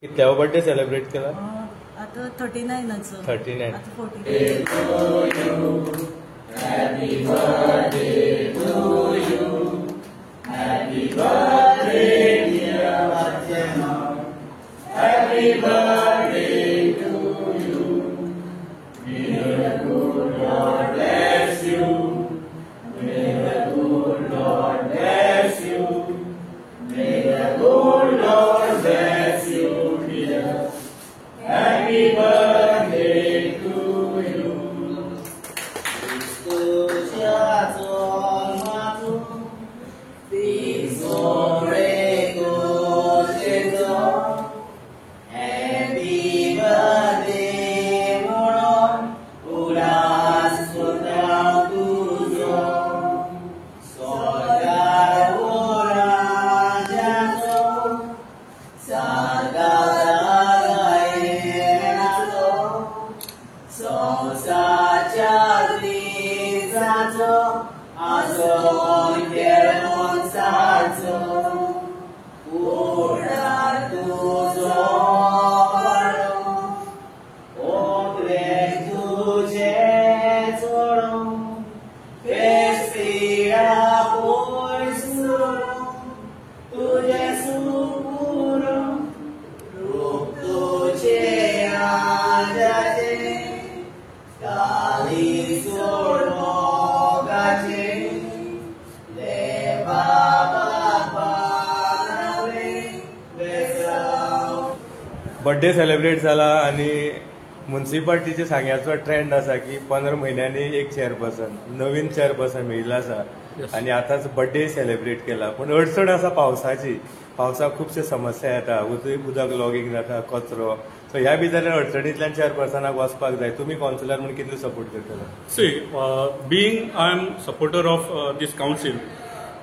कितल्यावो birthday celebrate केला? आता 39 39 आता 40. बर्थडे सेलिब्रेट जाला आणि म्युनिसिपालिटीचे सांग्याचो ट्रेंड आसा की 15 महिन्यांनी एक चेअरपर्सन नवीन चेअरपर्सन मेळिल्लो आसा आणि आताच बर्थडे सेलिब्रेट केला पण अडचण आसा पावसाची. पावसाक खुबशे समस्या येता, उदक लॉगिंग जाता, कचरो. सो ह्या भितर अडचणींतल्यान चेअरपर्सनाक वचपाक जाय. तुम्ही काउन्सिलर म्हणून कितले सपोर्ट करतले? See being I am supporter of this council,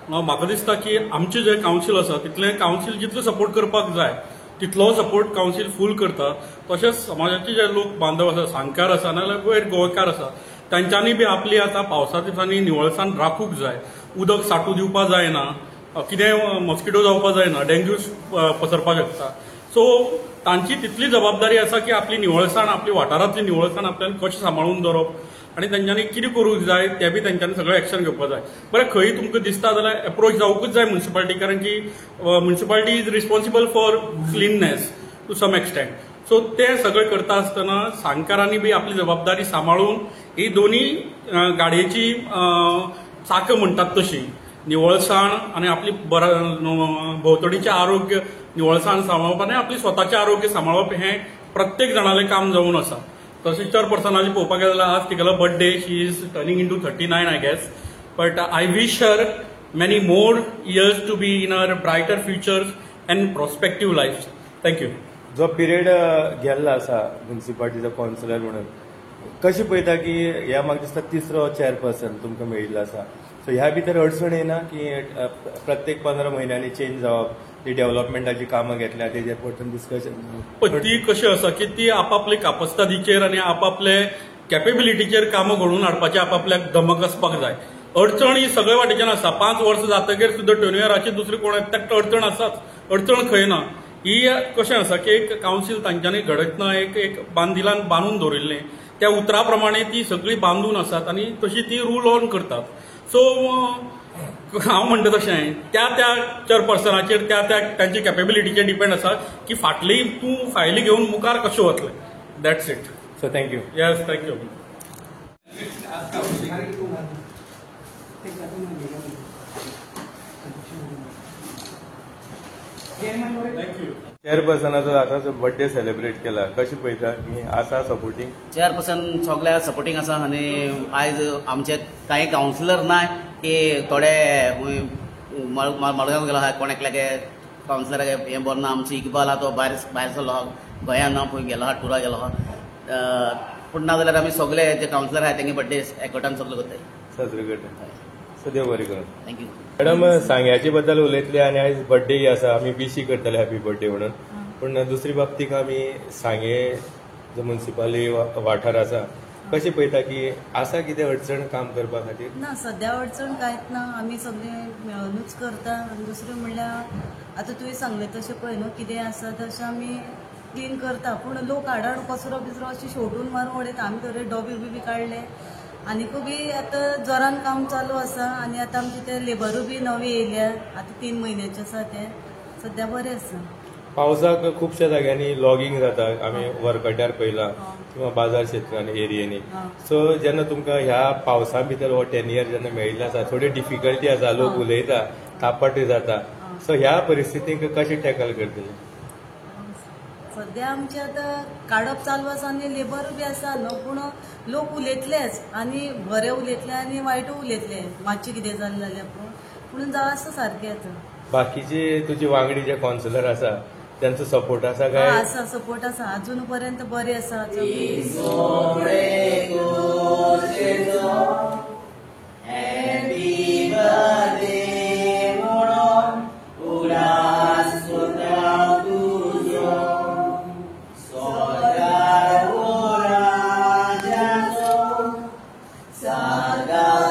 म्हाका दिसता की आमचे जे काउन्सील आसा तितले काउन्सील जितले सपोर्ट करपाक जाय तितलो सपोर्ट काउन्सील फूल करता. तशेंच समाजाचे जे लोक बांधव आसा, सांगकार आसा नाजाल्यार वयर गोंयकार आसा तांच्यांनी बी आपली आतां पावसा दिसांनी निवळसाण राखूंक जाय. उदक साठू दिवपाक जायना, कितें मॉस्किटो जावपाक जायना, डेंग्यू पसरपाक शकता. सो तांची तितली जबाबदारी आसा की आपली निवळसाण, आपली वाठारांतली निवळसाण आपल्याला कशें सांबाळून दवरप आणि तांच्यांनी कितें करूंक जाय ते बी तांच्यांनी सगळें एक्शन घेवपाक जाय. बरें, खंय तुमकां दिसता जाल्यार अप्रोच जावंकूच जाय म्युनिसिपालिटी, कारण की municipality is responsible for cleanness to some extent. So ते सगळें करता आसतना सांगकारांनी बी आपली जबाबदारी सांबाळून ही दोन्ही गाडयेची चाकां म्हणटात तशी निवळसाण आणि आपली भोंवतणीचें आरोग्य निवळसाण सांबाळप आनी आपली स्वताचें आरोग्य सांबाळप हें प्रत्येक जाणालें काम जावन आसा. तशें चेअरपर्सनाची पळोवपाक गेल्यार आज तिगेलो birthday, she is turning into 39 I guess. But I wish her many more years to be in our brighter futures and prospective life. Thank you. जो पिरियड गेल्लो आसा म्युनिसिपालिटीचो काउन्सिलर म्हणून, कशें पळयता की ह्या म्हाका दिसता तिसरो चेअरपर्सन तुमकां मेळिल्लो आसा. सो ह्या भितर अडचण येना की प्रत्येक 15 महिन्यांनी चेंज जावप, ती डेव्हलपमेंटाची कामां घेतल्या तेजेर परतून डिस्कशन. ती कशी आसा की ती आपापले कापस्तादीचेर आनी आपापले कॅपेबिलिटीचेर कामां घडोवन हाडपाचें आपापल्याक धमक आसपाक जाय. अडचण ही सगळ्या वाटेच्यान आसा. 5 वर्सां जातकीर सुद्दां टर्न्युअराची दुसरी कोण ताका अडचण आसाच. अडचण खंय ना. ही कशें आसा की एक काउन्सील तांच्यांनी घडयतना एक बांदिलान बांदून दवरिल्लें, त्या उतरा प्रमाणे ती सगळी बांदून आसात आणि तशी ती रूल ऑन करतात. सो हांव म्हणटा तशें त्या चेअरपर्सनाचेर तांची कॅपेबिलिटीचेर डिपेंड आसा की फाटली तूं फायली घेवन मुखार कशें वतलें. That's it. So thank you. Yes, thank you. चेअरपर्सनाचो आतां बर्थडे सेलिब्रेट केला, कशें पळयता की आसा सपोर्टींग? चेअरपर्सन सगळ्या सपोर्टींग आसा आनी आयज आमचे कांय काउन्सिलर नाय की थोडे मडगांव गेलो आहा, कोण एकल्यागे काउन्सिलराक हें बरो ना. आमचो इकबाल आहा तो भायर सरलो आहा, गोंयांत ना पळय गेलो आहा, टुरा गेलो आहा. पूण ना जाल्यार आमी सगळे जे काउन्सिलर आहाय तेंगे बर्थडे एकवटान सगळे करताय, साजरे करता. सो देव बरें करूं. थँक्यू. मॅडम, सांग्याचे बद्दल उलयतले आणि आयज बर्थडे आसा, आमी विशी करतले हॅपी बर्थडे म्हणून. पण दुसरी बाबतीक आमी सांगे जो म्युनिसिपालिटी वाठार आसा, कशें पळयता की आसा कितें अडचण काम करपा खातीर? ना, सध्या अडचण कांयच ना. आमी सगळे मेळूनच करता. आनी दुसरें म्हणल्यार आतां तुवें सांगलें तशें पळय न्हू, कितें आसा तशें आमी क्लीन करता पूण लोक हाडान कचरो बिचरो अशी सोडून मारून उडयता. आमी थोडे डबे बिबी काडले आनीक बी आतां जोरान काम चालू आसा. आनी आतां आमचे ते लेबरूय बी नवे येयल्या. आतां 3 म्हयन्याचे आसा ते सध्या बरे आसा. पावसाक खुबश्या जाग्यांनी लॉगिंग जाता, आमी वरकट्यार पयलां किंवा बाजार क्षेत्रांनी एरियेनी. सो जेन्ना तुमकां ह्या पावसा भितर हो टेन्युअर जेन्ना मेळिल्लो आसा, थोडी डिफिकल्टी आसा, लोक उलयता, तापट जाता. सो ह्या परिस्थितीक कशें टॅकल करतले? सध्या आमचे आतां काडप चालू आसा आनी लेबर बी आसा न्हू. पूण लोक उलयतलेच आनी बरे उलयतले आनी वायटूय उलयतले. मातशें कितें जालें जाल्यार पूण जावं आसा सारकें आतां. बाकीचे तुजे वांगडी जे कावन्सिलर आसा त्यांचो सपोर्ट आसा काय? आसा, सपोर्ट आसा. अजून पर्यंत बरे आसा. Saga